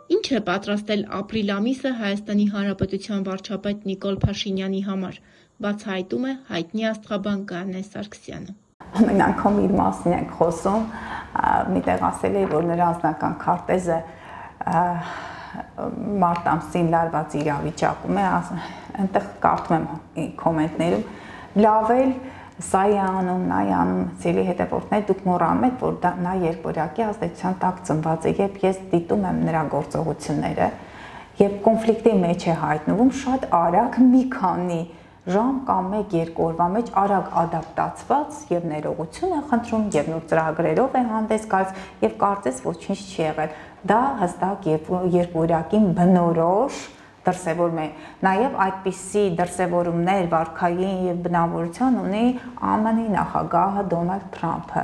Ինչ է պատրաստել ապրիլ ամիսը Հայաստանի Հանրապետության վարչապետ Նիկոլ Փաշինյանի համար, բացահայտում է հայտնի աստղաբան Գայանե Սարգսյանը։ Ամեն անգամ իր մասին ենք խոսում, միտեղ ասել էի, որ նրա անձնական քարտեզը մարտ ամսին լարված իրավիճակում է, այնտեղ կարդում եմ կոմենտներում, լավ էլ սա է անում, նա է անում, ցելի հետևորդներ, դուք մոռանում եք, որ նա երկորյակի ազդեցության տակ ծնված է, երբ ես դիտում եմ նրա գործողությունները, եւ կոնֆլիկտի մեջ է հայտնվում, շատ արագ մի քանի ժամ կամ 1-2 օրվա մեջ արագ ադապտացված եւ ներողություն է խնդրում եւ նոր ծրագրերով է հանդես գալիս եւ կարծես ոչինչ չի եղել։ Դա հստակ երկորյակին բնորոշ դրսևորում է, նաև այդպիսի դրսևորումներ վարքային եւ բնավորության ունի ԱՄՆ-ի նախագահը Դոնալդ Թրամփը,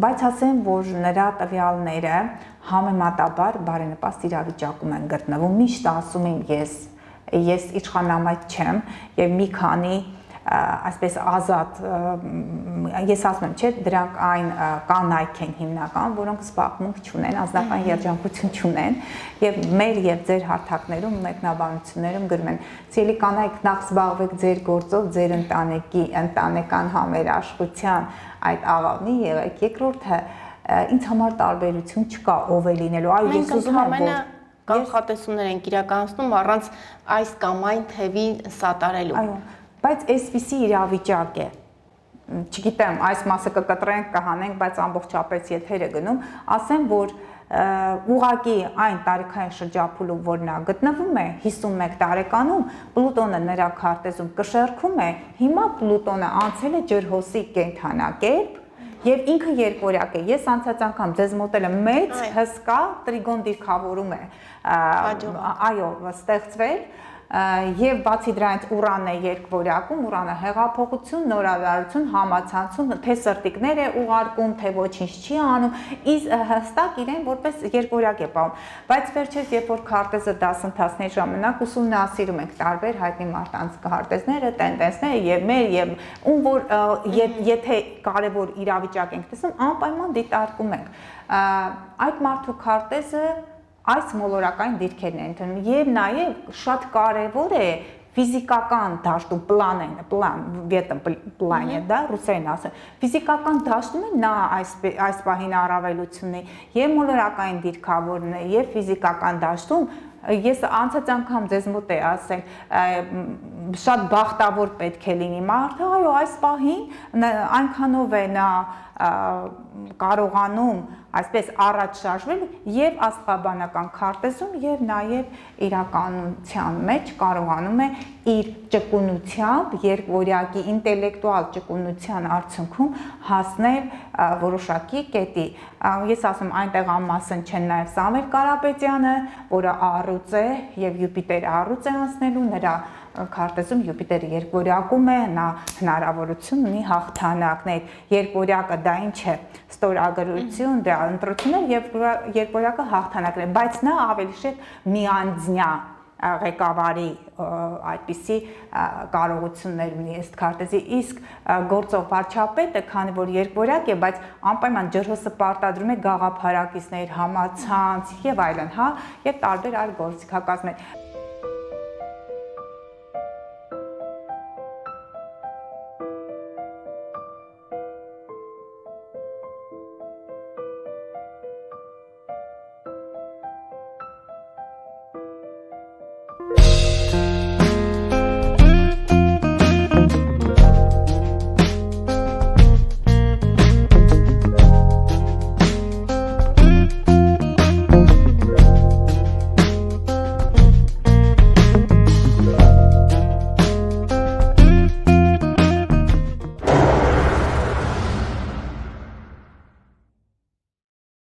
բայց ասեմ, որ նրա տվյալները համեմատաբար բարենպաստ իրավիճակում են գտնվում, միշտ ասում եմ ես իշխանամայր չեմ եւ մի քանի այսպես ազատ ես ասում եմ, չէ, դրանք այն կանայք են հիմնական, որոնք զբաղմունք չունեն, անձնական երջանկություն չունեն եւ մեր եւ ձեր հարթակներում մեկնաբանություններում գրում են. «Ցելի կանայք, նախ զբաղվեք ձեր գործով, ձեր ընտանեկի ընտանեկան համերաշխության այդ աղավնի եղեք»։ Երկրորդը ինձ համար տարբերություն չկա ով է լինելու, այո, ես ուզում եմ որ կանխատեսումներ են իրականացնում առանց այս կամ այն թևին սատարելու։ Այո, բայց այսպիսի իրավիճակ է, չգիտեմ, այս մասը կկտրենք, կհանենք, բայց ամբողջապես եթեր է գնում, ասեմ, որ ուղղակի այն տարիքային շրջափուլում, որ նա գտնվում է 51 տարեկանում, Պլուտոնը նրա քարտեզում կշեռքում է, հիմա Պլուտոնը անցել է ջրհոսի կենդանակերպ եւ ինքը երկորյակ է։ Ես անցած անգամ ձեզ մոտել եմ մեծ հսկա տրիգոն դիրքավորում է, այո, ստեղծվել եւ բացի դրանից Ուրանն է երկվորյակում,Ուրանը հեղափոխություն, նորարարություն, համացանցում, թե սրտիկներ է ուղարկում, թե ոչինչ չի անում, հստակ իրեն որպես երկվորյակ է պահում, բայց վերջերս երբ որ քարտեզը դասընթացների ժամանակ ուսումնասիրում ենք տարբեր հայտնի մարդկանց քարտեզները, տենդենսները եւ մեր եւ ում որ եթե կարեւոր իրավիճակ ենք տեսնում, անպայման դիտարկում ենք այդ մարդու քարտեզը այս մոլորակային դիրքերն են ընդունում եւ նաեւ շատ կարեւոր է ֆիզիկական դաշտում պլանը, դա ռուսերեն ասեմ, ֆիզիկական դաշտում է նա այս պահին առավելությունն է եւ մոլորակային դիրքավորն է եւ ֆիզիկական դաշտում ես անցած անգամ ձեզ մոտ է ասել շատ բախտավոր պետք է լինի մարդը, այո, այս պահին այնքանով է նա կարողանում այսպես առաջ շարժվել եւ աստղաբանական քարտեզում եւ նաեւ իրականության մեջ կարողանում է իր ճկունությամբ երկվորյակի ինտելեկտուալ ճկունության արդյունքում հասնել որոշակի կետի։ Ես ասում այնտեղ անմասն չեն նաեւ Սամվել Կարապետյանը, որը առուծ է եւ Յուպիտեր առուծ է անցնելու, նրա քարտեզում Յուպիտերը երկվորյակում է, նա հնարավորություն ունի հաղթանակներ, երկվորյակը դա ինչ է, ստորագրություն, դա ընտրություններ եւ երկվորյակը հաղթանակներ, բայց նա ավելի շետ միանձնյա ղեկավարի այդպիսի կարողություններ ունի ըստ քարտեզի, իսկ գործող վարչապետը, քանի որ երկվորյակ է, բայց անպայման ջրհոսը պարտադրում է գաղափարակիցներ, համացանց եւ այլն, հա, եւ տարբեր այլ գործիքակազմեր։